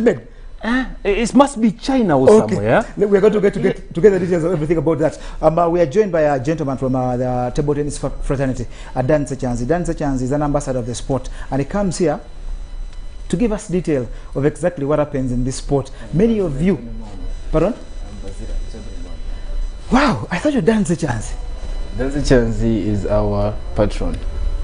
made? It must be China or somewhere. Yeah? We're going to get the details of everything about that. We are joined by a gentleman from the table tennis fraternity, Dan Sechanzi. Dan Sechanzi is an ambassador of the sport, and he comes here to give us detail of exactly what happens in this sport. Many of you, pardon? Wow, I thought you Dan Sechanzi. Dan Sechanzi is our patron.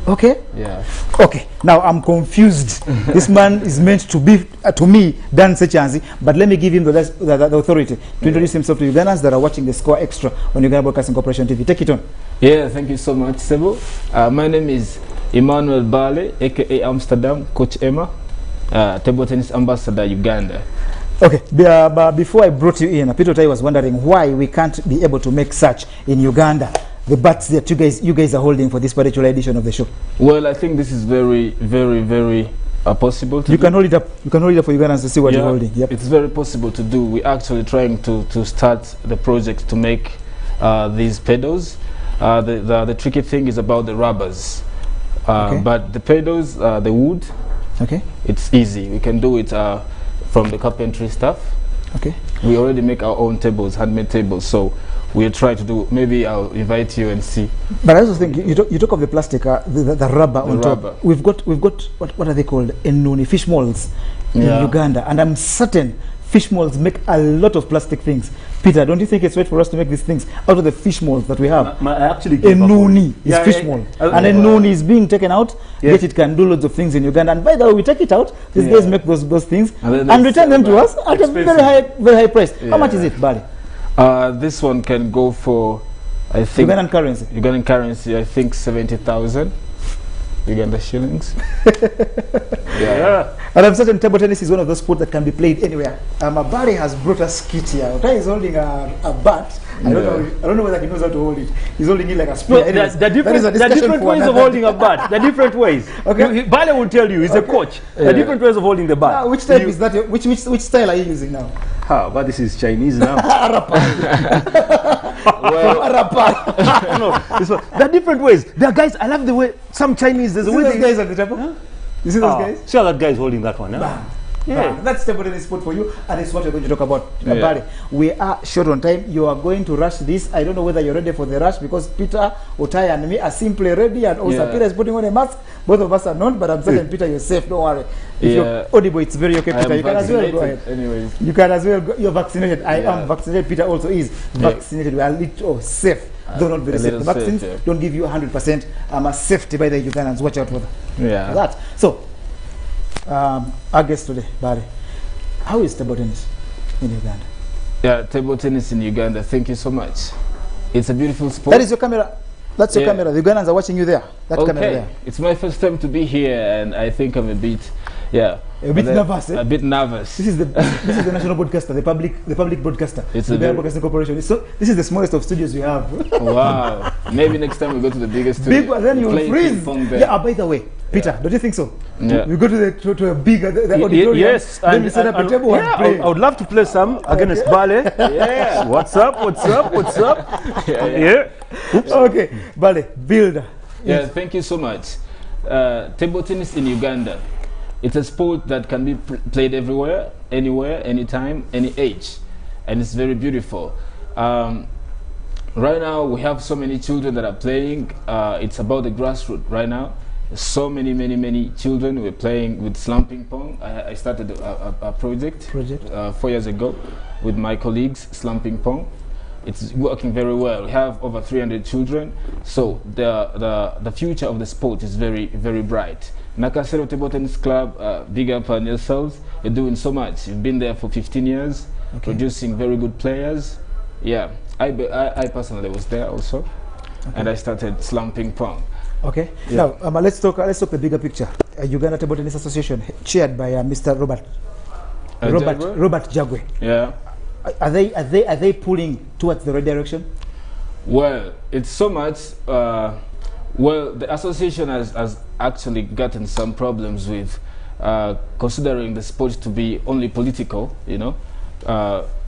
Okay. Yeah. Okay. Now I'm confused. This man is meant to be to me Dan Sechanzi, but let me give him the authority to introduce himself to Ugandans that are watching the Score Extra on Uganda Broadcasting Corporation TV. Take it on. Yeah. Thank you so much, Sebo. My name is Emmanuel Bale, aka Amsterdam, Coach Emma, table tennis ambassador, Uganda. Okay. But before I brought you in, Peter Tai was wondering why we can't be able to make such in Uganda. The bats that you guys are holding for this particular edition of the show. Well, I think this is very, very, very possible to you do. can hold it up. You can hold it up for Ugandans to see what you're holding. Yep. It's very possible to do. We're actually trying to start the project to make these pedals. The tricky thing is about the rubbers. Okay. But the pedals, the wood, okay, it's easy. We can do it from the carpentry stuff. Okay. We already make our own tables, handmade tables. So we'll try to do. Maybe I'll invite you and see. But I also think you talk of the plastic, the rubber on top. Rubber. We've got what are they called? Enuni fish molds in Uganda, and I'm certain fish molds make a lot of plastic things. Peter, don't you think it's right for us to make these things out of the fish molds that we have? I actually gave Enuni is fish mold, and Enuni is being taken out. Yet it can do loads of things in Uganda. And by the way, we take it out. These guys make those things and return them to us at a very high price. How much is it, Bali? This one can go for, I think, Ugandan currency. Ugandan currency, I think 70,000 Uganda shillings. Yeah. And I'm certain table tennis is one of those sports that can be played anywhere. Bali has brought us kit here. Otai is holding a bat. I don't know whether he knows how to hold it. He's holding it like a spear. No, the different ways of holding a bat. The different ways. Okay. Bale will tell you. He's a coach. The different ways of holding the bat. Now, which type is that? Which style are you using now? But this is Chinese now. No, there are different ways. There are guys. I love the way some Chinese. There's a way those guys at the table. Huh? You see those guys? See how that guy is holding that one. Huh? Yeah, that's table tennis sport for you, and it's what we're going to talk about. Bali, we are short on time. You are going to rush this. I don't know whether you're ready for the rush because Peter, Otai, and me are simply ready, and also Peter is putting on a mask. Both of us are not, but I'm certain Peter, you're safe. Don't worry. If you're audible, it's very okay, Peter. You can as well go ahead. Anyways. You can as well go. You're vaccinated. I am vaccinated. Peter also is vaccinated. We are a little safe. Though not very safe. The vaccines don't give you 100% safety by the Ugandans. Watch out for that. So, our guest today, Barry, how is table tennis in Uganda? Yeah, table tennis in Uganda. Thank you so much. It's a beautiful sport. That is your camera. That's your camera. The Ugandans are watching you there. That camera there. It's my first time to be here, and I think I'm a bit nervous. A bit nervous. This is the national broadcaster, the public broadcaster. It's the Broadcasting Corporation. So this is the smallest of studios we have. Wow. Maybe next time we go to the biggest studio. Big, then you'll freeze. Yeah. By the way, Peter, don't you think so? Yeah. We go to a bigger auditorium. Yes. Then we set up a table and play. I would love to play some against Bale. Yeah. What's up? Yeah. Oops. Okay, Bale, builder. Yeah. Thank you so much. Table tennis in Uganda. It's a sport that can be played everywhere, anywhere, anytime, any age, and it's very beautiful. Right now, we have so many children that are playing. It's about the grassroots right now. So many children. We're playing with slam ping pong. I started a project 4 years ago with my colleagues, slam ping pong. It's working very well. We have over 300 children. So the future of the sport is very, very bright. Nakasero Table Tennis Club, big up on yourselves. You're doing so much. You've been there for 15 years, producing very good players. Yeah, I personally was there also, and I started slam ping pong. Okay. Yeah. Now let's talk the bigger picture. Uganda Table Tennis Association, chaired by Mr. Robert Jagwe. Yeah. Are they pulling towards the right direction? Well, it's so much. Well, the association has actually gotten some problems with considering the sport to be only political,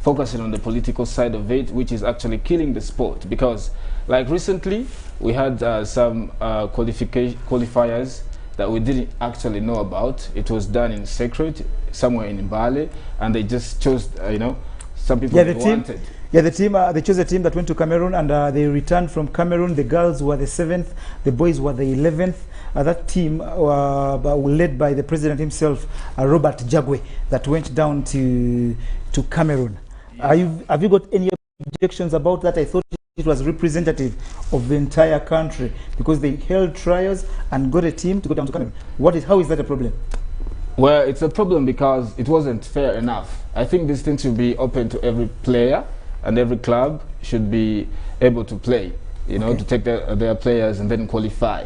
focusing on the political side of it, which is actually killing the sport. Because, like recently, we had some qualifiers that we didn't actually know about. It was done in secret. somewhere in Mbale, and they just chose, you know, some people Yeah, they wanted. Yeah, the team, they chose a team that went to Cameroon, and they returned from Cameroon. The girls were the 7th, the boys were the 11th. That team led by the president himself, Robert Jagwe, that went down to Cameroon. Yeah. Have you got any objections about that? I thought it was representative of the entire country because they held trials and got a team to go down to Cameroon. How is that a problem? Well, it's a problem because it wasn't fair enough. I think this thing should be open to every player, and every club should be able to play, you know, to take their players and then qualify.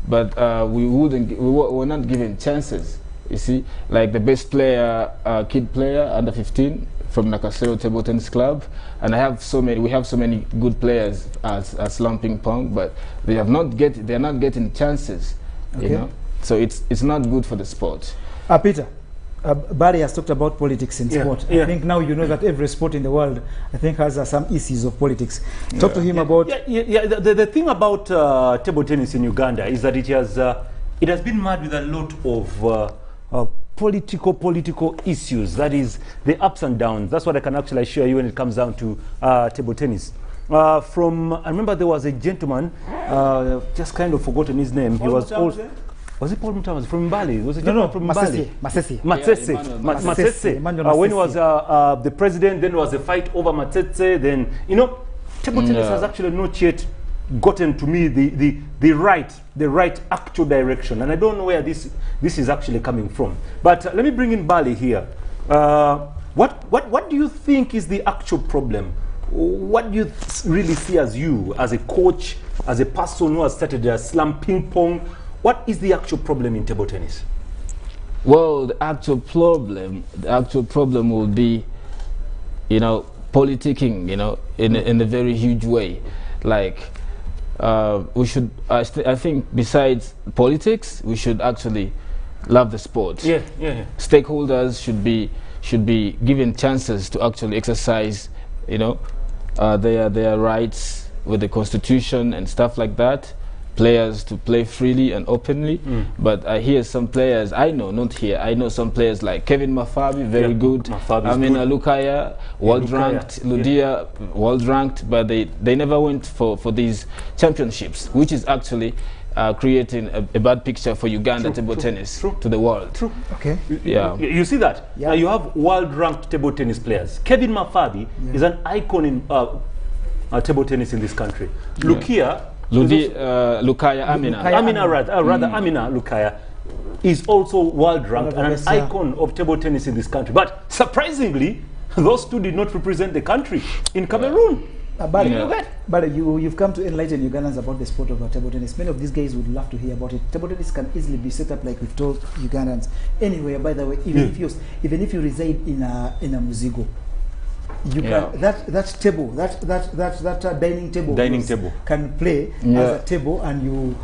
But we were not given chances, you see. Like the best player, kid player, under 15, from Nakasero Table Tennis Club, and we have so many good players as Lamping Pong, but they're not getting chances, you know. So it's not good for the sport. Peter, Barry has talked about politics in sport. I think now you know that every sport in the world, I think, has some issues of politics. Talk to him about... The thing about table tennis in Uganda is that it has been marred with a lot of political issues. That is the ups and downs. That's what I can actually assure you when it comes down to table tennis. I remember there was a gentleman, just kind of forgotten his name. He was also... Was it Paul Mutama from Mbale? Was it from Mbale? Masese. When he was the president, then there was a fight over Masese. Then, you know, table tennis has actually not yet gotten to me the right actual direction, and I don't know where this is actually coming from. But let me bring in Bali here. What do you think is the actual problem? What do you really see as you, as a coach, as a person who has started a slam ping pong? What is the actual problem in table tennis? Well, the actual problem will be, you know, politicking, you know, in a very huge way. Like, we should, I think, besides politics, we should actually love the sport. Stakeholders should be given chances to actually exercise, you know, their rights with the constitution and stuff like that. Players to play freely and openly, but I hear some players, I know some players like Kevin Mafabi, very good. Amina Lukaya, world ranked. Ludia, world ranked, but they never went for these championships, which is actually creating a bad picture for Uganda table tennis to the world. Okay. You see that? Now you have world ranked table tennis players. Kevin Mafabi is an icon in table tennis in this country. Lukaya Amina. Amina Lukaya is also world ranked and an icon of table tennis in this country. But surprisingly, those two did not represent the country in Cameroon. But you've come to enlighten Ugandans about the sport of table tennis. Many of these guys would love to hear about it. Table tennis can easily be set up like we've told Ugandans. Anywhere, by the way, even if you reside in a Muzigo, you can that table, that dining table can play as a table, and you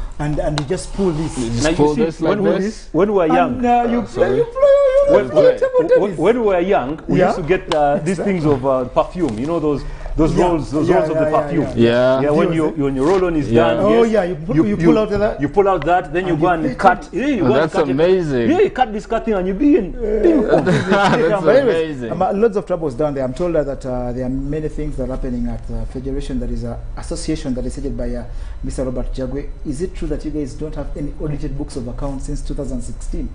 just pull this. When we were young, when we were young, we used to get these things of perfume. You know those rolls of the perfume. When your roll-on is done. You pull out that. You pull out that, then you go and cut. That's amazing. You cut this cutting and you begin. That's amazing. Lots of troubles down there. I'm told that there are many things that are happening at the federation. That is an association that is headed by Mr. Robert Jagwe. Is it true that you guys don't have any audited books of accounts since 2016?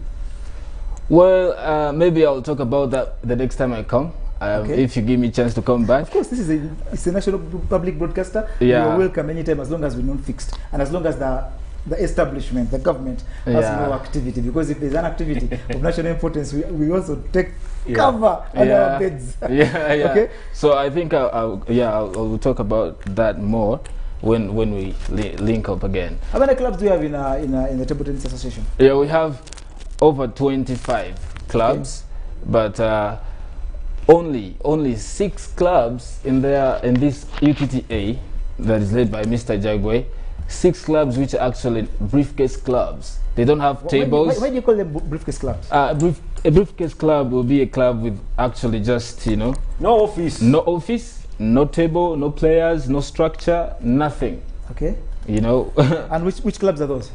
Well, maybe I'll talk about that the next time I come. If you give me a chance to come back. Of course, this is it's a national public broadcaster. You are welcome anytime, as long as we're not fixed and as long as the establishment, the government, has no activity. Because if there's an activity of national importance, we also take cover on our beds. Okay. So I think I'll talk about that more when we link up again. How many clubs do you have in the table tennis association? Yeah, we have over 25 clubs, but only 6 clubs in this UTTA that is led by Mr. Jagwe. 6 clubs which are actually briefcase clubs. They don't have tables. Why do you call them briefcase clubs? A briefcase club will be a club with actually just, no office, no table, no players, no structure, nothing. Okay. And which clubs are those?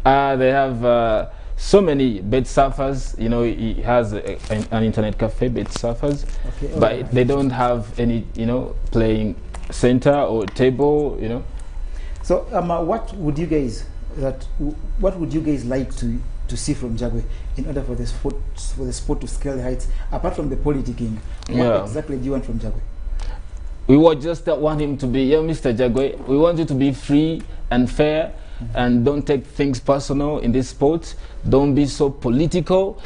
They have so many bed surfers. You know, he has an internet cafe, bed surfers, Okay, but alright. they don't have any, you know, playing center or table. You know. So what would you guys like to see from Jagwe in order for the sport to scale the heights, apart from the politicking? What exactly do you want from Jagwe? We would just want him to be, Mr. Jagwe, we want you to be free and fair, and don't take things personal in this sport. Don't be so political.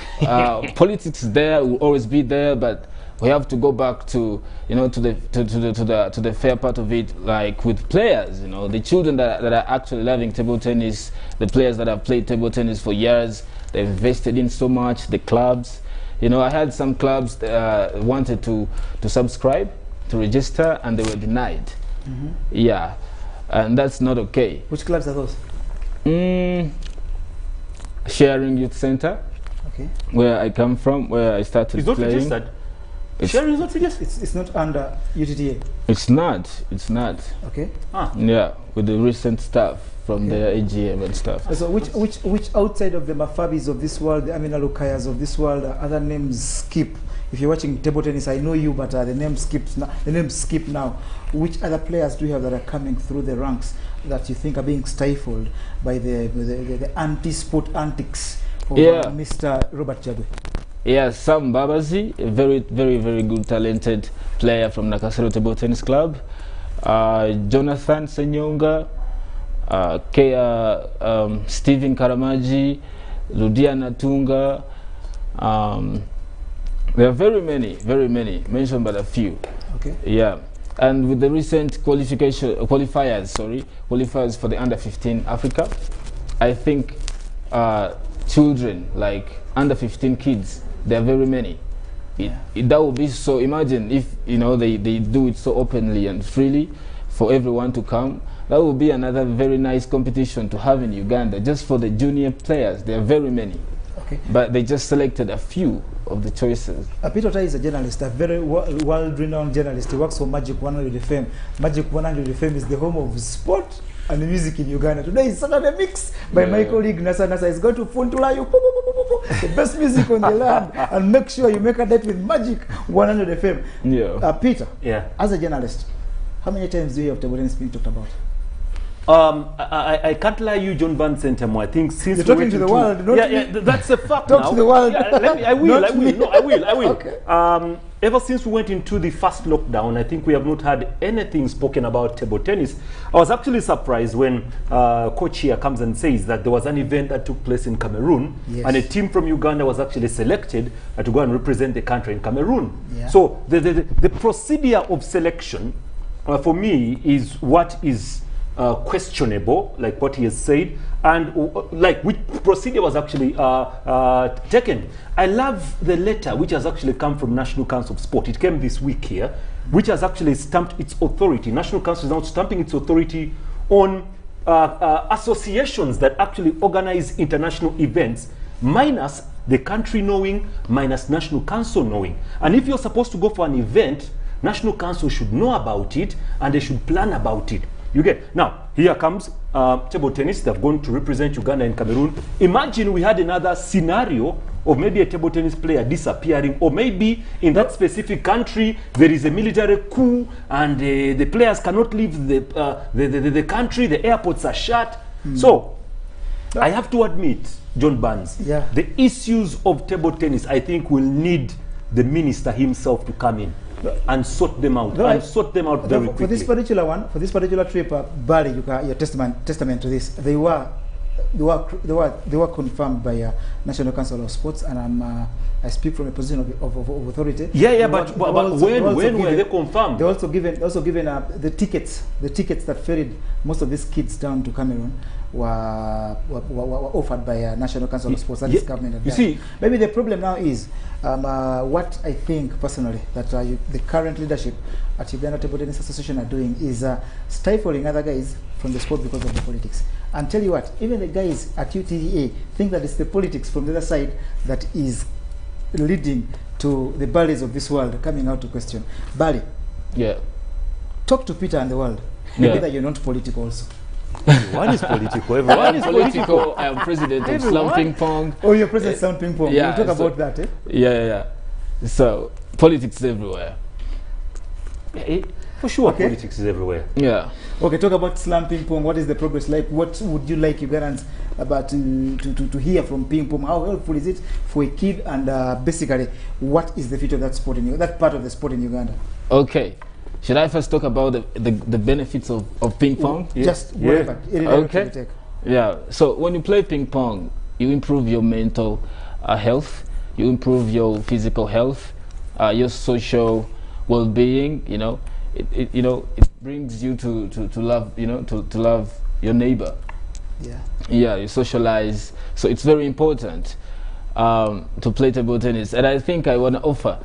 Politics there will always be there, but we have to go back to, you know, to the fair part of it, like with players. You know, the children that are actually loving table tennis, the players that have played table tennis for years, they've invested in so much. The clubs, you know, I had some clubs wanted to subscribe, to register, and they were denied. Yeah, and that's not okay. Which clubs are those? Sharing Youth Center, Okay. where I come from, where I started It's not playing. registered. It's- Sharing is not registered. It's not under UTTA. It's not. It's not. Okay. Ah. Yeah, with the recent stuff from the AGM and stuff. So which outside of the Mafabis of this world, the Amina Lukayas of this world, other names skip? If you're watching table tennis, I know you, but the name skips now. The names skip now. Which other players do you have that are coming through the ranks that you think are being stifled by the anti-sport antics of Mr. Robert Jagwe? Yeah, Sam Babazi, a very, very, very good, talented player from Nakasero Table Tennis Club. Jonathan Senyonga, Stephen Karamaji, Ludia Natunga. There are very many, mentioned but a few. Okay. Yeah, and with the recent qualifiers for the under 15 Africa, I think children, like under 15 kids, there are very many. That would be so. Imagine if, you know, they do it so openly and freely for everyone to come. That would be another very nice competition to have in Uganda, just for the junior players. There are very many. Okay. But they just selected a few of the choices. Peter Otai is a journalist, a very world-renowned journalist. He works for Magic 100 FM. Magic 100 FM is the home of sport and music in Uganda. Today is Saturday Mix by my colleague Nasa. Nasa is going to Funtula you the best music on the land, and make sure you make a date with Magic 100 FM. Yeah. Peter, Yeah. as a journalist, how many times do you have table tennis being talked about? I can't lie you, John Van Centamo. I think since You're talking to the world, not yeah, that's a fact. Talk now. to the world. Yeah, I will. I will. Okay. Ever since we went into the first lockdown, I think we have not had anything spoken about table tennis. I was actually surprised when Coach here comes and says that there was an event that took place in Cameroon, Yes. and a team from Uganda was actually selected to go and represent the country in Cameroon. Yeah. So the procedure of selection, for me, is what is questionable, like what he has said, and like which procedure was actually taken. I love the letter which has actually come from National Council of Sport. It came this week here, which has actually stamped its authority. National Council is now stamping its authority on associations that actually organize international events, minus the country knowing, minus National Council knowing. And if you're supposed to go for an event, National Council should know about it and they should plan about it. You get? Now, here comes table tennis. They're going to represent Uganda and Cameroon. Imagine we had another scenario of maybe a table tennis player disappearing, or maybe in that specific country there is a military coup and the players cannot leave the country, the airports are shut. So, I have to admit, John Barnes, the issues of table tennis, I think, will need the minister himself to come in and sort them out, very quickly. For this particular one, for this particular trip, Bali, your testament to this, they were confirmed by National Council of Sports, and I speak from a position of authority. But when were they confirmed? They also given the tickets that ferried most of these kids down to Cameroon were offered by National Council of Sports. That is government. You see, maybe the problem now is what I think personally that the current leadership at Uganda Table Tennis Association are doing is stifling other guys from the sport because of the politics. And tell you what, even the guys at UTDA think that it's the politics from the other side that is leading to the Balis of this world coming out to question. Bali, yeah, talk to Peter and the world. Maybe that you're not political also. Everyone is political. Everyone is political. I am president of Everyone? Slum Ping Pong. Oh, you're president Sound Ping Pong. yeah, We'll talk so- about that, eh? Yeah. So politics everywhere. For sure, Okay. politics is everywhere. Yeah. Okay, talk about Slum Ping Pong. What is the progress like? What would you like Ugandans about to hear from Ping Pong? How helpful is it for a kid? And basically, what is the future of that sport in that part of the sport in Uganda? Okay. Should I first talk about the benefits of ping pong? Yeah. Just Yeah. whatever. Any direction Okay. you take. Yeah. So when you play ping pong, you improve your mental health, you improve your physical health, your social well-being. You know, it brings you to love. You know, to love your neighbor. Yeah. Yeah, you socialize. So it's very important to play table tennis. And I think I want to offer,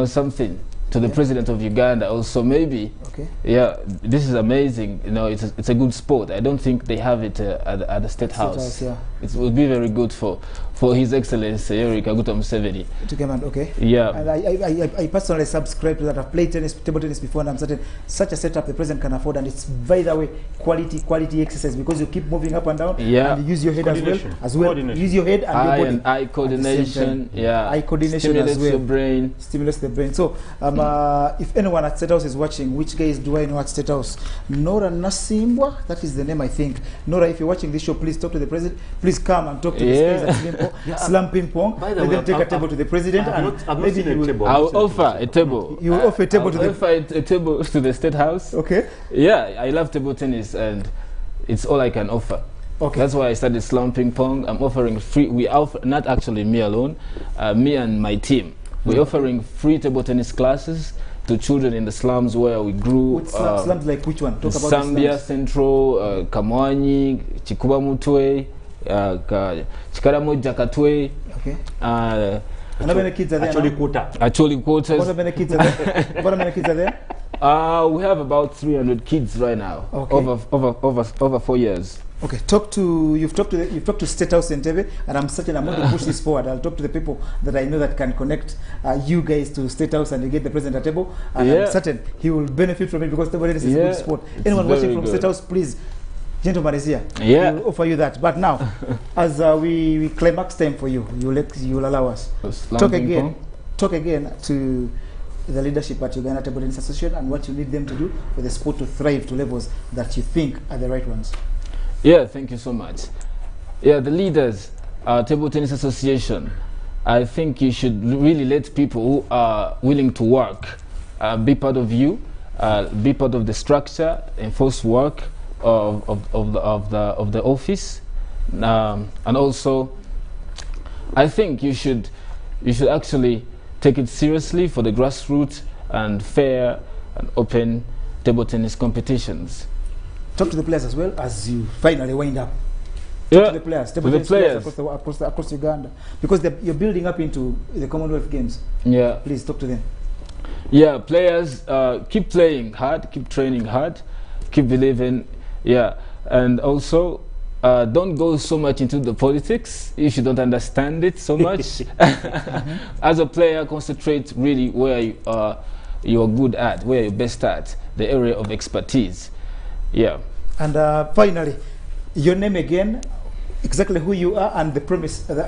something to the president of Uganda also. Maybe, Okay. yeah, this is amazing. You know, it's a good sport. I don't think they have it at the State House. Yeah. It would be very good for His Excellency Yoweri Kaguta Museveni. To come and okay. Yeah. And I personally subscribe to that. I've played table tennis before, and I'm certain such a setup the president can afford, and it's by the way quality exercise because you keep moving up and down. Yeah. And you use your head as well. Coordination. Coordination. Use your head and your body. Eye at the same coordination. time. Yeah. Eye coordination Stimulates as well. your brain. Stimulates the brain. So, if anyone at State House is watching, which guys do I know at State House? Nora Nasimbwa, that is the name I think. Nora, if you're watching this show, please talk to the president. Please come and talk to these guys at Slum Ping Pong. By the Let way, them take a table to the president, and maybe seen a he will. table. I'll offer a table. You will offer a table to I'll the. offer a table to the State House. Okay. Yeah, I love table tennis and it's all I can offer. Okay. That's why I started Slum Ping Pong. I'm offering free. We offer, not actually me alone, me and my team. We're offering free table tennis classes to children in the slums where we grew. Which slums like which one? Talk about Zambia the slums. Central, Kamwanyi, Chikuba Mutwe, Chikaramoja Katwe. Okay. Uh, And how many kids are there? Actually, now? quota. Actually quarters. What many kids are there? What many kids are there? We have about 300 kids right now. Okay. Over 4 years. Okay, you've talked to State House Entebbe, and I'm certain I'm going to push this forward. I'll talk to the people that I know that can connect you guys to State House and you get the president at table, and Yeah. I'm certain he will benefit from it because table tennis is a Yeah, good sport. it's Anyone watching very from good. State House, please, gentleman is here. Yeah. We'll offer you that. But now, as we climax time for you, you'll allow us Slum talk Ping again. Pong. Talk again to the leadership at Uganda Table Tennis Association and what you need them to do for the sport to thrive to levels that you think are the right ones. Yeah, thank you so much. Yeah, the leaders, Table Tennis Association, I think you should really let people who are willing to work be part of you, be part of the structure, enforce work of the office, and also I think you should actually take it seriously for the grassroots and fair and open table tennis competitions. Talk to the players as well as you finally wind up. Yeah, To the players, to table the tennis players. across Uganda, because you're building up into the Commonwealth Games. Yeah. Please talk to them. Yeah, players, keep playing hard, keep training hard, keep believing, yeah. And also, don't go so much into the politics if you don't understand it so much. As a player, concentrate really where you're good at, where you're best at, the area of expertise. Yeah. And finally, your name again, exactly who you are, and the promise, the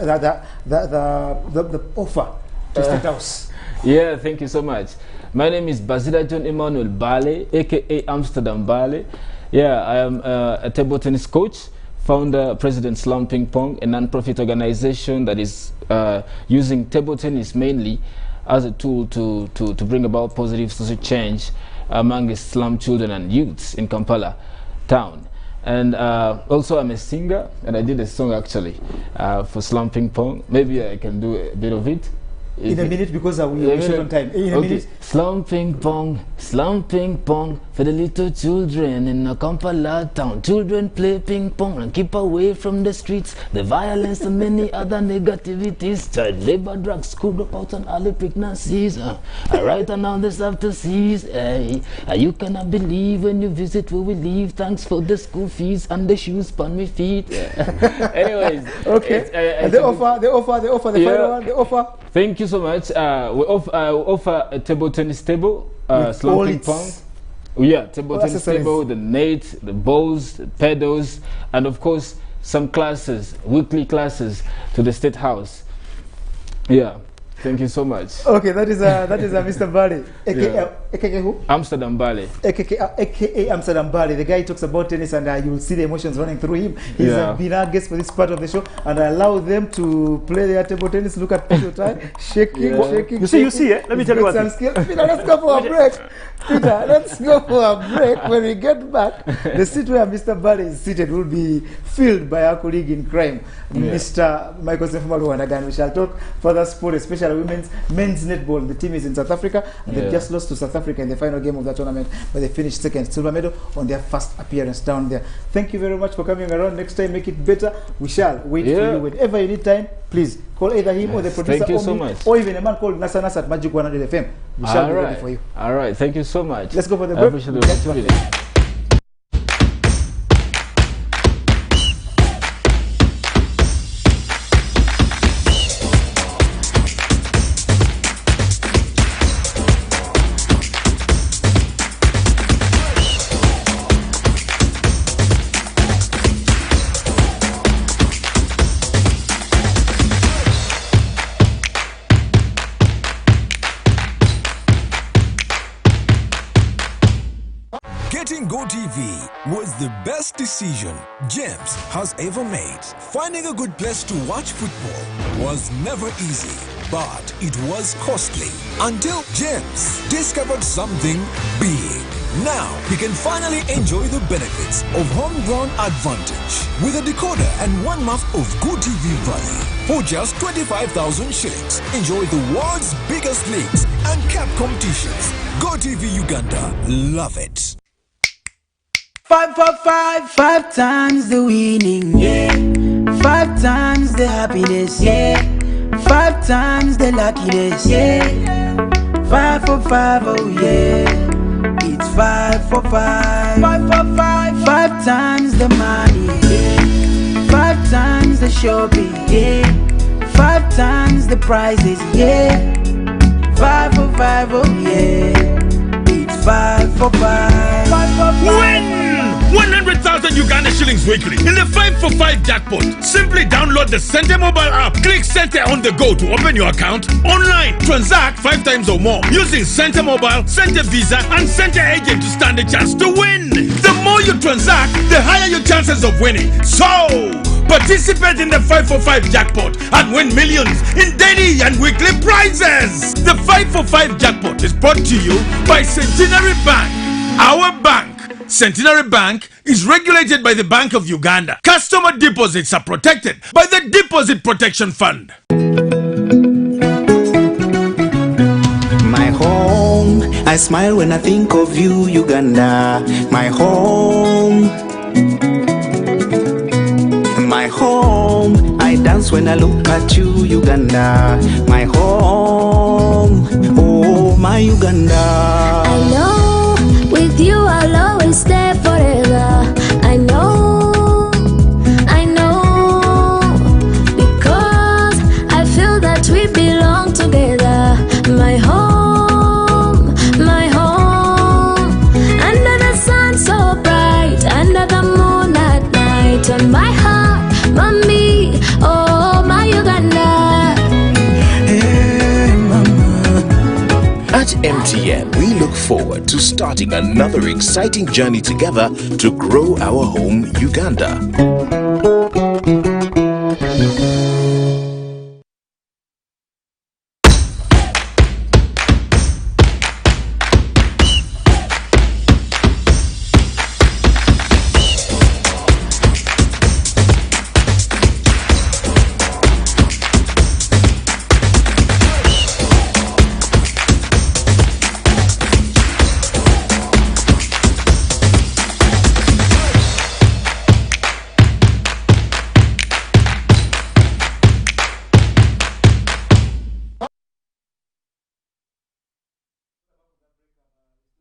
offer to State House. Yeah, thank you so much. My name is Basila John Emmanuel Bale, aka Amsterdam Bale. Yeah, I am a table tennis coach, founder, president Slum Ping Pong, a non-profit organization that is using table tennis mainly as a tool to bring about positive social change among slum children and youths in Kampala town. And also I'm a singer, and I did a song actually for Slum Ping Pong. Maybe I can do a bit of it. In a minute, because we are short on time. In a minute. Slum Ping Pong for the little children in a Kampala town. Children play ping pong and keep away from the streets, the violence and many other negativities. Child labor, drugs, school dropouts and early pregnancies. Right now this have to cease. You cannot believe when you visit where we live. Thanks for the school fees and the shoes on my feet. Anyways. Okay. And the offer, the final one, the offer. Thank you so much. We offer a table tennis table, Slum Ping Pong. Yeah, table tennis accessories. table, the net, the balls, the pedals, and of course some classes, weekly classes to the State House. Yeah, thank you so much. Okay, that is Mr. Bali, aka who? Amsterdam Bali. AKA Amsterdam Bali. The guy talks about tennis, and you will see the emotions running through him. He's been our guest for this part of the show, and I allow them to play their table tennis. Look at Peter time, shaking. You see, let me tell you what. Peter, let's go for a break. Peter, let's go for a break. When we get back, the seat where Mr. Bali is seated will be filled by our colleague in crime, Mr. Michael Sefumalu Wanagan. We shall talk further sport, especially men's netball. The team is in South Africa, and they've just lost to South Africa in the final game of the tournament, but they finished second, silver medal on their first appearance down there. Thank you very much for coming around. Next time, make it better. We shall wait for you. Whenever you need time, please call either him or the producer or even a man called Nasa at Magic 100 FM. We shall be ready for you. All right, thank you so much. Let's go for the break. Getting GoTV was the best decision James has ever made. Finding a good place to watch football was never easy, but it was costly until James discovered something big. Now he can finally enjoy the benefits of homegrown advantage with a decoder and 1 month of GoTV Valley. For just 25,000 shillings, enjoy the world's biggest leagues and cap competitions. GoTV Uganda, love it. 5 for 5, 5 times the winning, yeah. 5 times the happiness, yeah. 5 times the luckiness, yeah. 5 for 5, oh yeah. It's 5 for 5. 5 for 5, 5 times the money, yeah. 5 times the shopping, yeah. 5 times the prizes, yeah. 5 for 5, oh yeah. It's 5 for 5. 5 for 5. Win 100,000 Uganda shillings weekly in the 5 for 5 jackpot. Simply download the Sente mobile app. Click Sente on the go to open your account. Online, transact 5 times or more using Sente mobile, Sente Visa, and Sente Agent to stand a chance to win. The more you transact, the higher your chances of winning. So, participate in the 5 for 5 jackpot and win millions in daily and weekly prizes. The 5 for 5 jackpot is brought to you by Centenary Bank. Our bank, Centenary Bank, is regulated by the Bank of Uganda. Customer deposits are protected by the Deposit Protection Fund. My home, I smile when I think of you, Uganda. My home. My home, I dance when I look at you, Uganda. My home, oh my Uganda. I know, with you I'll always stay forever. I know, because I feel that we belong together. My home, under the sun so bright, under the moon at night, on my heart, mommy, oh my Uganda. Hey, mama. At MTN, we look forward to starting another exciting journey together to grow our home, Uganda.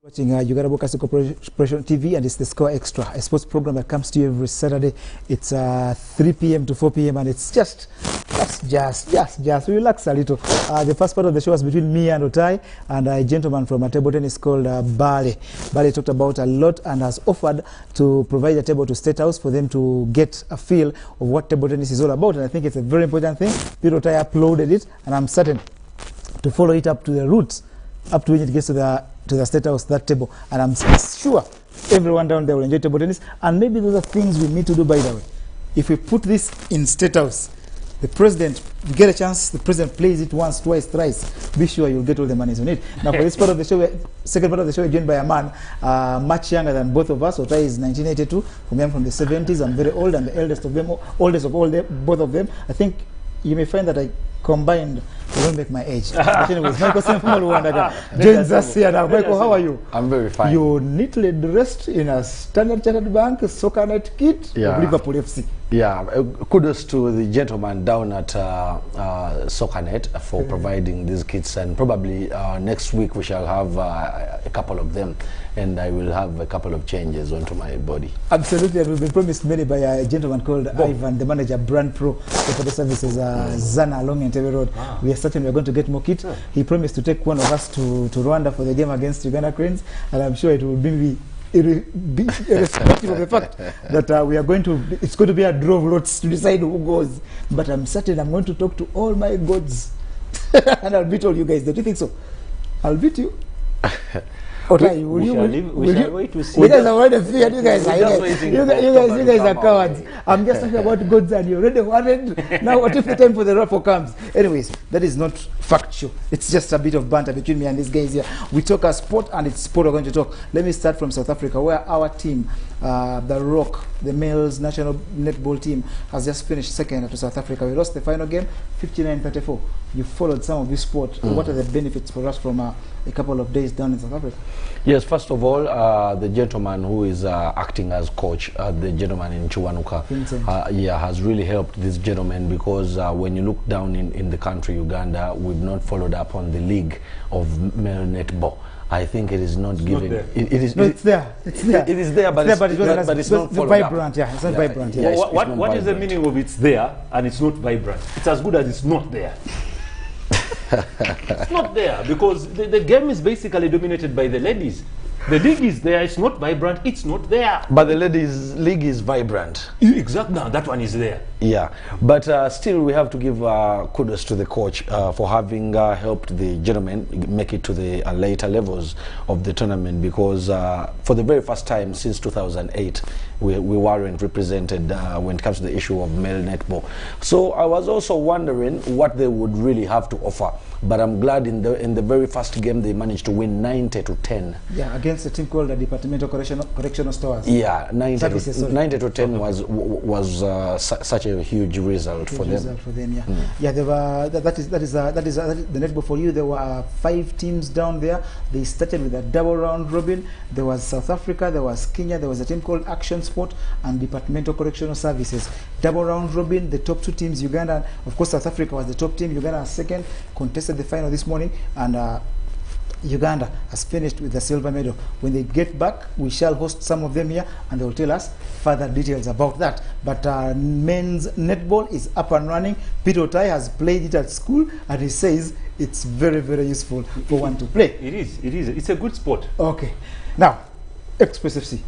Watching Uganda Broadcasting Corporation TV, and it's the Score Extra, a sports program that comes to you every Saturday. It's 3 p.m. to 4 p.m. and it's just Just relax a little. The first part of the show was between me and Otai and a gentleman from a table tennis called Bale. Bale talked about a lot and has offered to provide a table to State House for them to get a feel of what table tennis is all about. And I think it's a very important thing. Peter Otai uploaded it, and I'm certain to follow it up to the roots, up to when it gets to the State House, that table. And I'm sure everyone down there will enjoy table tennis. And maybe those are things we need to do, by the way. If we put this in State House, the president, you get a chance, the president plays it once, twice, thrice, be sure you'll get all the monies on it. Now for this part of the show, second part of the show, we're joined by a man much younger than both of us. Otai is 1982, for me I'm from the 70s, I'm very old, and the oldest of both of them. I think you may find that I combined, they don't make my age. But anyways, Michael Senfumalu joins us here now. Michael, how are you? I'm very fine. You're neatly dressed in a Standard Chartered Bank soccer night kit of Liverpool FC. Yeah, kudos to the gentleman down at SoccerNet for providing these kits, and probably next week we shall have a couple of them, and I will have a couple of changes onto my body. Absolutely, and we've been promised many by a gentleman called Ivan, the manager, Brand Pro, for the services, Zana along Entebbe Road. We are certain we're going to get more kits. He promised to take one of us to Rwanda for the game against Uganda Cranes, and I'm sure it will be irrespective of the fact that we are going to, it's going to be a draw of lots to decide who goes. But I'm certain I'm going to talk to all my gods and I'll beat all you guys. Don't you think so? I'll beat you. Okay, will you wait to see. You guys are already feared. You guys are cowards. I'm just talking about gods and you're already worried. Now what if the time for the raffle comes? Anyways, that is not factual. It's just a bit of banter between me and these guys here. We talk a sport, and it's sport we're going to talk. Let me start from South Africa, where our team, the Rock, the males national netball team, has just finished second to South Africa. We lost the final game, 59-34. You followed some of this sport. What are the benefits for us from a couple of days down in South Africa? Yes, first of all, the gentleman who is acting as coach, the gentleman in Chiwanuka, has really helped this gentleman, because when you look down in the country, Uganda, we've not followed up on the league of male netball. I think it is not given. It's there. It's there. It is there, but it's not vibrant. Yeah, it's not vibrant. Yeah. What is the meaning of it's there and it's not vibrant? It's as good as it's not there. It's not there because the game is basically dominated by the ladies. The league is there, it's not vibrant, it's not there. But the ladies' league is vibrant. Exactly, now that one is there. Yeah, but still we have to give kudos to the coach for having helped the gentlemen make it to the later levels of the tournament, because for the very first time since 2008, we weren't represented when it comes to the issue of male netball. So I was also wondering what they would really have to offer. But I'm glad in the very first game they managed to win 90-10. Yeah, against a team called the Departmental Correctional Stores. Yeah, 90-10 was such a huge result for them. Yeah, there were, that is the netball for you. There were 5 teams down there. They started with a double round robin. There was South Africa, there was Kenya, there was a team called Action Sport and Departmental Correctional Services. Double round robin, the top 2 teams, Uganda, of course South Africa was the top team, Uganda was second, contested the final this morning, and Uganda has finished with the silver medal. When they get back, we shall host some of them here, and they will tell us further details about that. But men's netball is up and running. Peter Otai has played it at school, and he says it's very, very useful for one to play. It is. It's a good sport. Okay. Now, Express FC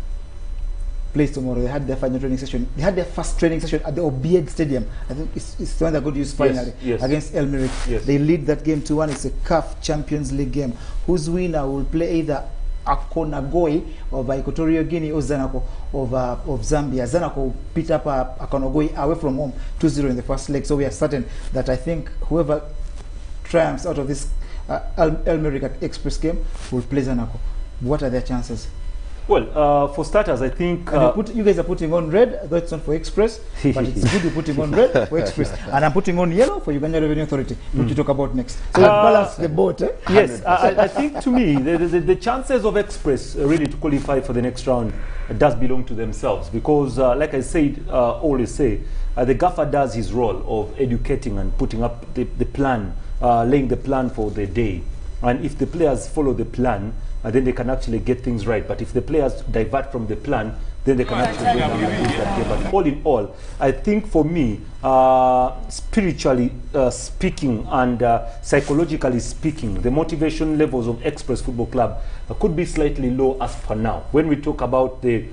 plays tomorrow. They had their final training session. They had their first training session at the Obieg Stadium. I think it's the one they're going to use finally against Elmerick. Yes. They lead that game 2-1. It's a CAF Champions League game. Whose winner will play either Akonagoi of Equatorial Guinea or Zanaco of Zambia. Zanaco will beat up Akonagoi away from home 2-0 in the first leg. So we are certain that I think whoever triumphs out of this Elmerick at Express game will play Zanaco. What are their chances? Well, for starters, I think... you guys are putting on red, though it's not for Express, but it's good you're putting on red for Express. And I'm putting on yellow for Uganda Revenue Authority, which you talk about next. So balance the boat, eh? Yes, I think to me, the chances of Express really to qualify for the next round does belong to themselves. Because, like I said, always say, the gaffer does his role of educating and putting up the plan, laying the plan for the day. And if the players follow the plan, and then they can actually get things right. But if the players divert from the plan, then they can actually go and lose that game. But all in all, I think for me, spiritually speaking and psychologically speaking, the motivation levels of Express Football Club could be slightly low as for now. When we talk about the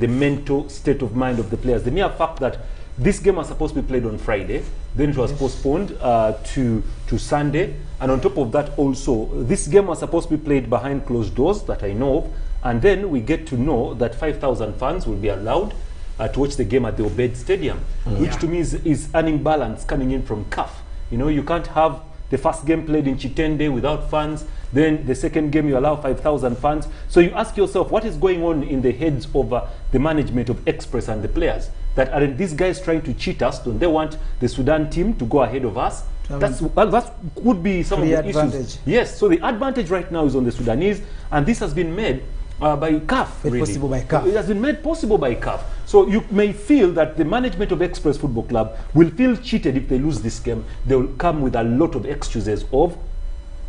mental state of mind of the players, the mere fact that this game was supposed to be played on Friday, then it was postponed to Sunday, and on top of that also, this game was supposed to be played behind closed doors that I know of, and then we get to know that 5,000 fans will be allowed to watch the game at the Obed Stadium, which to me is an imbalance coming in from CAF. You know, you can't have the first game played in Chitende without fans, then the second game you allow 5,000 fans. So you ask yourself, what is going on in the heads of the management of Express and the players? That are these guys trying to cheat us? Don't they want the Sudan team to go ahead of us? That could be some of the issues. Yes, so the advantage right now is on the Sudanese, and this has been made by CAF. Possible by CAF. It has been made possible by CAF. So you may feel that the management of Express Football Club will feel cheated if they lose this game. They will come with a lot of excuses of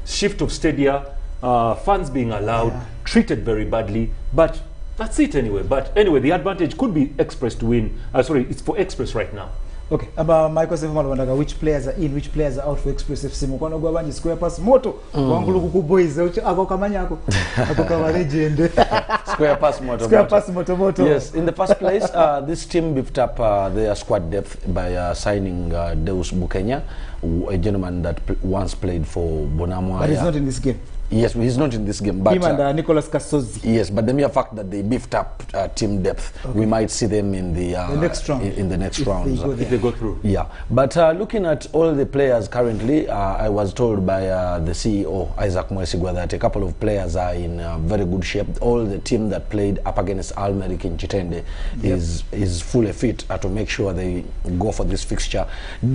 shift of stadia, fans being allowed, treated very badly, but that's it anyway. But anyway, the advantage could be Express to win. Sorry, it's for Express right now. Okay, my question is which players are in, which players are out for Express FC. Mukwano gwa banji square pass moto wangulu kuku boys ako kamanya ako kama legend. Square pass moto. Square pass moto moto. Yes, in the first place, this team beefed up their squad depth by signing Deus Bukenya, a gentleman that once played for Bonamwa. But he's not in this game. Yes, he's not in this game. But him and Nicolas Kasozi. Yes, but the mere fact that they beefed up team depth, we might see them in the next round. In the next round if they go through. Yeah, but looking at all the players currently, I was told by the CEO Isaac Mwesigwa that a couple of players are in very good shape. All the team that played up against Al Merrikh in Chitende is fully fit to make sure they go for this fixture.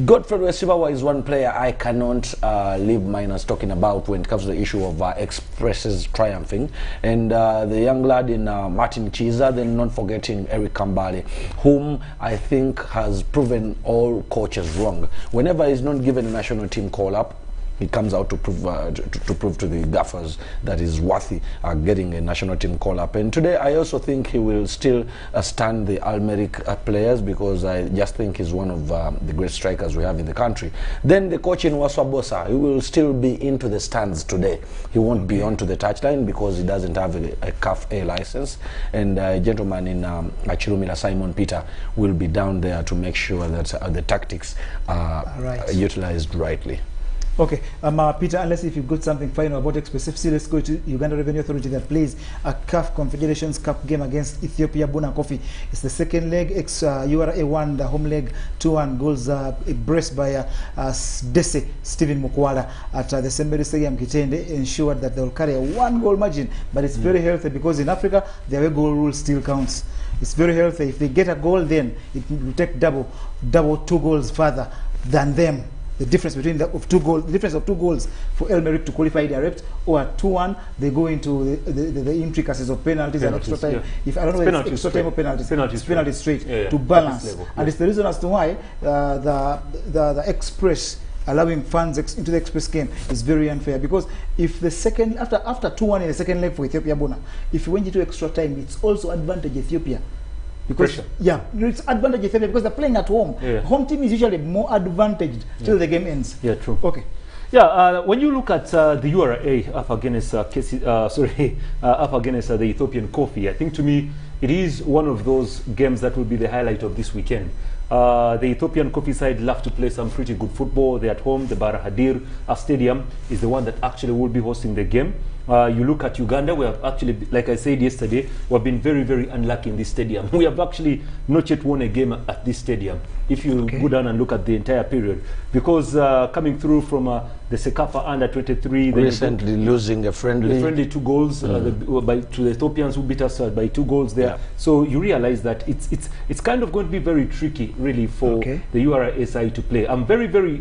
Godfrey Wesibawa is one player I cannot leave minus talking about when it comes to the issue of Express's triumphing, and the young lad in Martin Chiza, then not forgetting Eric Kambale, whom I think has proven all coaches wrong. Whenever he's not given a national team call-up, he comes out to prove to the gaffers that he's worthy getting a national team call-up. And today I also think he will still stand the Al Merrikh players, because I just think he's one of the great strikers we have in the country. Then the coach in Waswabosa, he will still be into the stands today. He won't be onto the touchline because he doesn't have a CAF A license. And a gentleman in Chirumila, Simon Peter, will be down there to make sure that the tactics are utilized rightly. Okay, Peter, unless if you've got something final about Express FC, let's go to Uganda Revenue Authority that plays a CAF Confederations Cup game against Ethiopia Buna Coffee. It's the second leg. URA won the home leg 2-1 goals braced by Dese Stephen Mukwala at the Sembere Stadium Kitende, ensured that they will carry a 1-goal margin. But it's very healthy because in Africa, the away goal rule still counts. It's very healthy. If they get a goal, then it will take double 2 goals further than them. The difference between the difference of 2 goals for El Merrikh to qualify direct, or 2-1, they go into the intricacies of penalties and extra time. If I don't know if it's extra time or penalties, it's penalty straight to balance. And it's the reason as to why the Express allowing fans into the Express game is very unfair, because if the second after 2-1 in the second leg for Ethiopia Buna, if you went into extra time, it's also advantage Ethiopia. Because it's advantage Ethiopia because they're playing at home. Home team is usually more advantaged till the game ends. Yeah, true. Okay. Yeah, when you look at the URA up against up against the Ethiopian Coffee, I think to me it is one of those games that will be the highlight of this weekend. The Ethiopian Coffee side love to play some pretty good football. They're at home. The Barahadir Stadium is the one that actually will be hosting the game. You look at Uganda, we have actually, like I said yesterday, we have been very, very unlucky in this stadium. We have actually not yet won a game at this stadium, if you go down and look at the entire period. Because coming through from the Sekafa under-23... Recently losing a friendly... 2 goals to the Ethiopians who beat us by 2 goals there. So you realize that it's kind of going to be very tricky, really, for the URSI to play. I'm very, very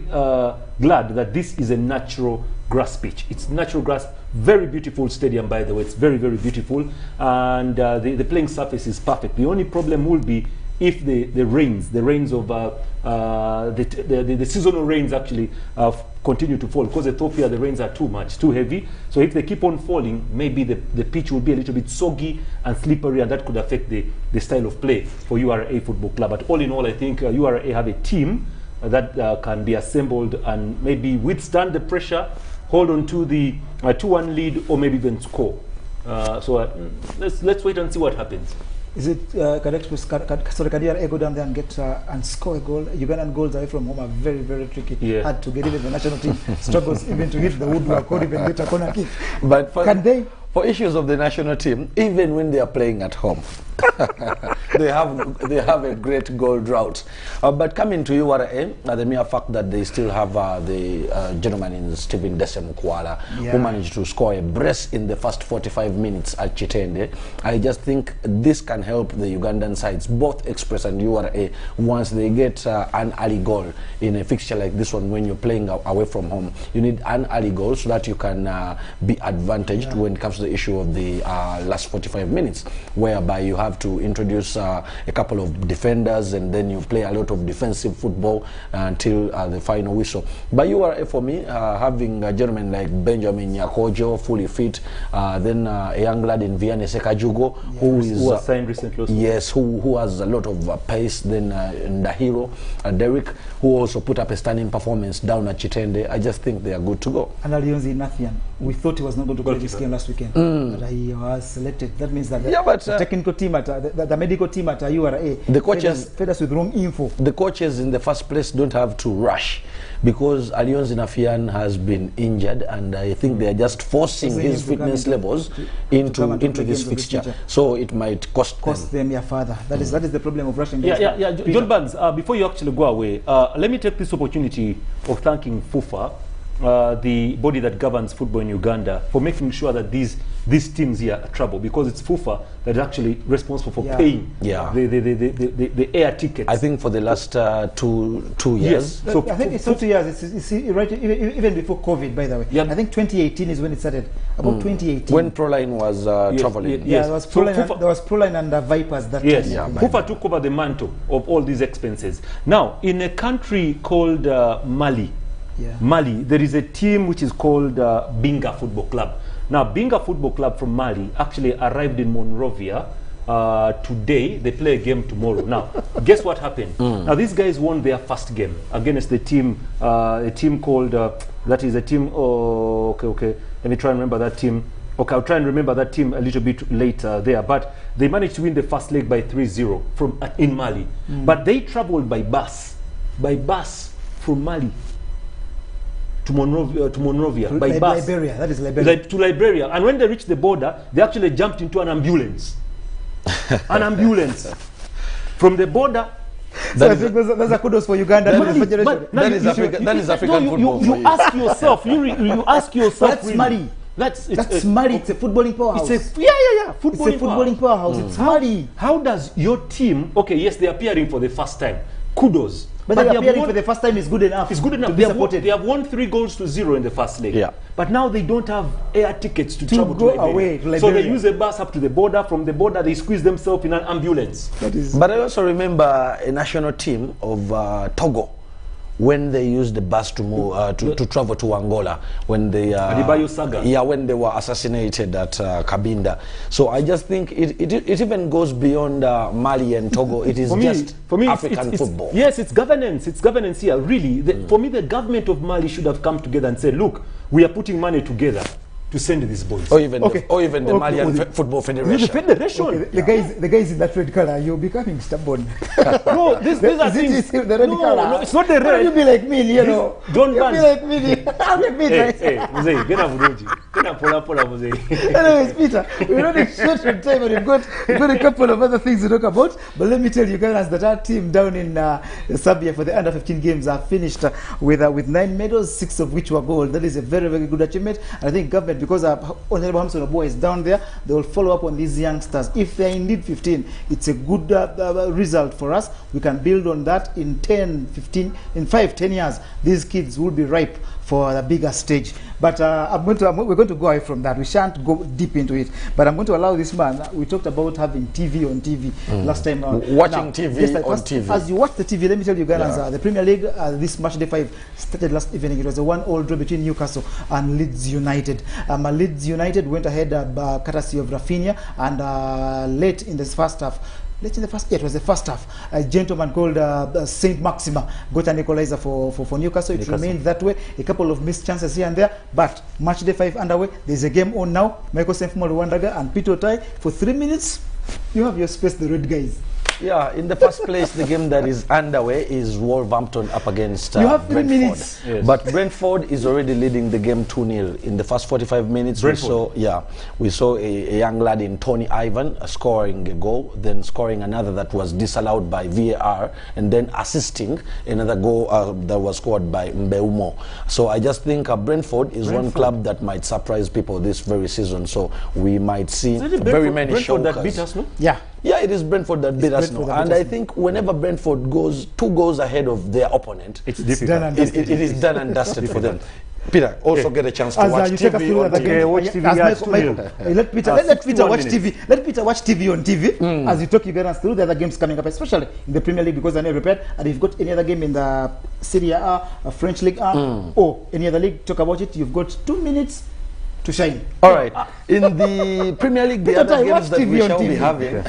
glad that this is a natural grass pitch. It's natural grass, very beautiful stadium, by the way. It's very, very beautiful, and the playing surface is perfect. The only problem will be if the rains of the seasonal rains actually continue to fall, because Ethiopia, the rains are too much, too heavy. So if they keep on falling, maybe the pitch will be a little bit soggy and slippery, and that could affect the style of play for URA Football Club. But all in all, I think URA have a team that can be assembled and maybe withstand the pressure, hold on to the 2-1 lead, or maybe even score. Let's wait and see what happens. Is it correct to can URA go down there and get and score a goal? Ugandan goals away from home are very, very tricky. Yeah. Hard to get. Even the national team struggles even to hit the woodwork or even get a corner kick. But Can they? For issues of the national team, even when they are playing at home, they have a great goal drought. But coming to URA, the mere fact that they still have the gentleman in Stephen Desemukwala, who managed to score a brace in the first 45 minutes at Chitende, I just think this can help the Ugandan sides, both Express and URA, once they get an early goal in a fixture like this one. When you're playing away from home, you need an early goal so that you can be advantaged when it comes to the issue of the last 45 minutes, whereby you have to introduce a couple of defenders and then you play a lot of defensive football until the final whistle. But URA, for me, having a gentleman like Benjamin Nyakojo fully fit, then a young lad in Vianney Sekajugo, who was signed recently. Yes, who has a lot of pace. Then Ndahiro Derek, who also put up a stunning performance down at Chitende. I just think they are good to go. And Alionzi Nathian, we thought he was not going to play this game last weekend, but he was selected. That means that the technical team at the medical team at URA, the coaches fed us with wrong info. The coaches in the first place don't have to rush, because Alionzi Nathian has been injured, and I think they are just forcing his fitness levels into this fixture. So it might cost them further. That is the problem of rushing. John Barnes, before you actually go away, let me take this opportunity of thanking FUFA, the body that governs football in Uganda, for making sure that these teams here are trouble, because it's FUFA that is actually responsible for paying the air tickets. I think for the last two years. Yes. So I think it's 2 years. It's right, even before COVID, by the way. I think 2018 is when it started. About 2018. When Proline was traveling. There was Proline and the Vipers that time. FUFA took over the mantle of all these expenses. Now, in a country called Mali, there is a team which is called Binga Football Club. Now, Binga Football Club from Mali actually arrived in Monrovia today. They play a game tomorrow. Now, guess what happened? Now, these guys won their first game against the team, a team called, that is a team, okay. Let me try and remember that team. Okay, I'll try and remember that team a little bit later there. But they managed to win the first leg by 3-0 in Mali. But they traveled by bus from Mali to Monrovia by bus. Liberia, that is Liberia. To Liberia. And when they reached the border, they actually jumped into an ambulance. An ambulance. From the border. So I think there's a kudos for Uganda. That is African football. You ask yourself, you ask yourself. That's Mali. That's Mali. It's a footballing powerhouse. It's a footballing powerhouse. It's Mali. How does your team? Okay, yes, they are appearing for the first time. Kudos. But they appearing for the first time is good enough. It's good enough. They have won 3 goals to 0 in the first leg. But now they don't have air tickets to travel to Liberia. So they use a bus up to the border. From the border, they squeeze themselves in an ambulance. But I also remember a national team of Togo, when they used the bus to move to travel to Angola, when they when they were assassinated at Cabinda. So I just think it even goes beyond Mali and Togo. It is for me, African football. Yes, it's governance. It's governance here. Really, for me, the government of Mali should have come together and said, "Look, we are putting money together to send these boys." Or even the Malian Football Federation. The guys in that red color, you're becoming stubborn. No, these are things. The red color. No, it's not the red. You be like me, you know. Don't be like me. I'm like me, right? Mzee, get up, Mzee. Anyways, Peter, we're running short on time, and we've got a couple of other things to talk about. But let me tell you guys that our team down in Serbia for the under 15 games are finished with 9 medals, 6 of which were gold. That is a very, very good achievement. And I think government, because Honorable Hamson Oboy is down there, they will follow up on these youngsters. If they are indeed 15, it's a good result for us. We can build on that in 10, 15, in 5, 10 years. These kids will be ripe for the bigger stage. But we're going to go away from that. We shan't go deep into it. But I'm going to allow this man. We talked about having TV on TV last time. Watching TV on TV. As you watch the TV, let me tell you guys, the Premier League, this match day 5 started last evening. It was a 1-1 draw between Newcastle and Leeds United. Leeds United went ahead courtesy of Rafinha, and late in this first half, it was the first half, a gentleman called Saint Maxima got an equalizer for Newcastle. It remained that way. A couple of missed chances here and there, but match day 5 underway. There's a game on now. Michael Senfumo Luwandaga and Peter Otai for 3 minutes. You have your space, the red guys. Yeah, in the first place, the game that is underway is Wolverhampton up against you have 3 Brentford. minutes. Yes. But Brentford is already leading the game 2-0. In the first 45 minutes, we saw a young lad in Tony Ivan scoring a goal, then scoring another that was disallowed by VAR, and then assisting another goal that was scored by Mbeumo. So I just think Brentford is one club that might surprise people this very season. So we might see very many shockers. That beat us, no? Yeah, it is Brentford that beat us. And I think whenever Brentford goes 2 goals ahead of their opponent, it's difficult. It is done and dusted for them. Peter, also get a chance to watch TV on TV. Watch TV. Let Peter watch TV. Let Peter watch TV on TV as you talk. You get us through the other games coming up, especially in the Premier League, because I never prepared. And if you've got any other game in the Serie A, French League A, or any other league, talk about it. You've got 2 minutes to shine. All right. In the Premier League, the other games that we shall be having,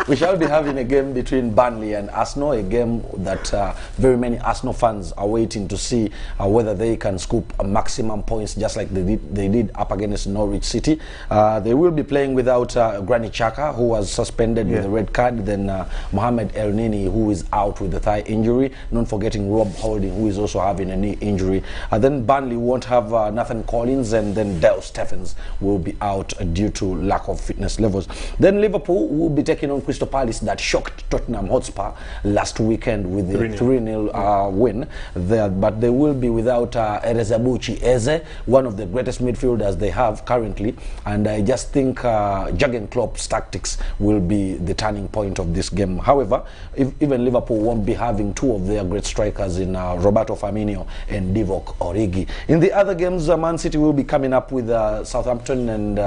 we shall be having a game between Burnley and Arsenal, a game that very many Arsenal fans are waiting to see whether they can scoop maximum points, just like they did up against Norwich City. They will be playing without Granit Xhaka, who was suspended with a red card, then Mohamed El Nini, who is out with a thigh injury, not forgetting Rob Holding, who is also having a knee injury. Then Burnley won't have Nathan Collins, and then Dale Stephens will be out due to lack of fitness levels. Then Liverpool will be taking on Crystal Palace, that shocked Tottenham Hotspur last weekend with the 3-0 win there. But they will be without Erezabuchi Eze, one of the greatest midfielders they have currently. And I just think Jurgen Klopp's tactics will be the turning point of this game. However, even Liverpool won't be having 2 of their great strikers in Roberto Firmino and Divock Origi. In the other games, Man City will be coming up with Southampton, and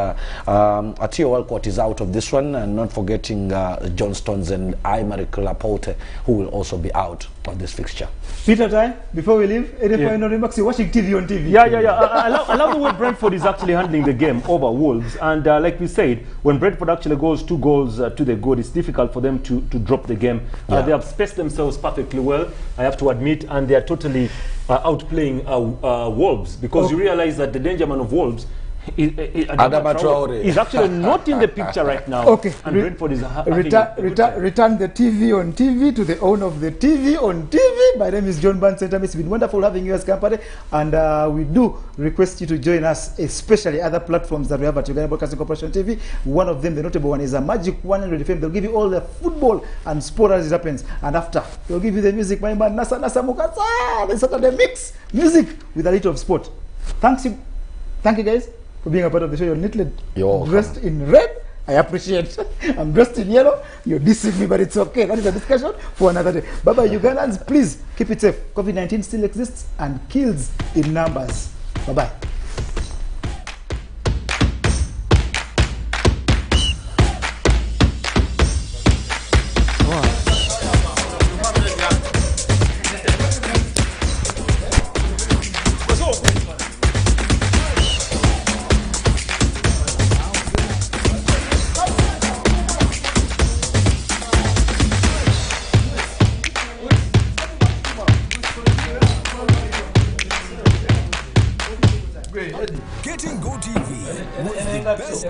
Theo Walcott is out of this one, and not forgetting John Stones and Aymeric Laporte, who will also be out of this fixture. Peter Tai, before we leave, any final remarks? You're watching TV on TV. I love the way Brentford is actually handling the game over Wolves, and like we said, when Brentford actually goes 2 goals to the goal, it's difficult for them to drop the game. They have spaced themselves perfectly well, I have to admit, and they are totally outplaying Wolves, because you realize that the danger man of Wolves Adama Traore is actually not in the picture right now. Okay, and Brentford is return the TV on TV to the owner of the TV on TV. My name is John Bansenta. It's been wonderful having you as company, and we do request you to join us, especially other platforms that we have at Uganda Broadcasting Corporation TV. One of them, the notable one, is a Magic 100 FM. They'll give you all the football and sport as it happens, and after they'll give you the music. My man Nasa Mukasa, the Saturday mix music with a little of sport. Thank you guys for being a part of the show. You're neatly dressed in red. I appreciate. I'm dressed in yellow. You're dissing me, but it's okay. That is a discussion for another day. Bye-bye, Ugandans. Please keep it safe. COVID-19 still exists and kills in numbers. Bye-bye. Getting Go TV was the best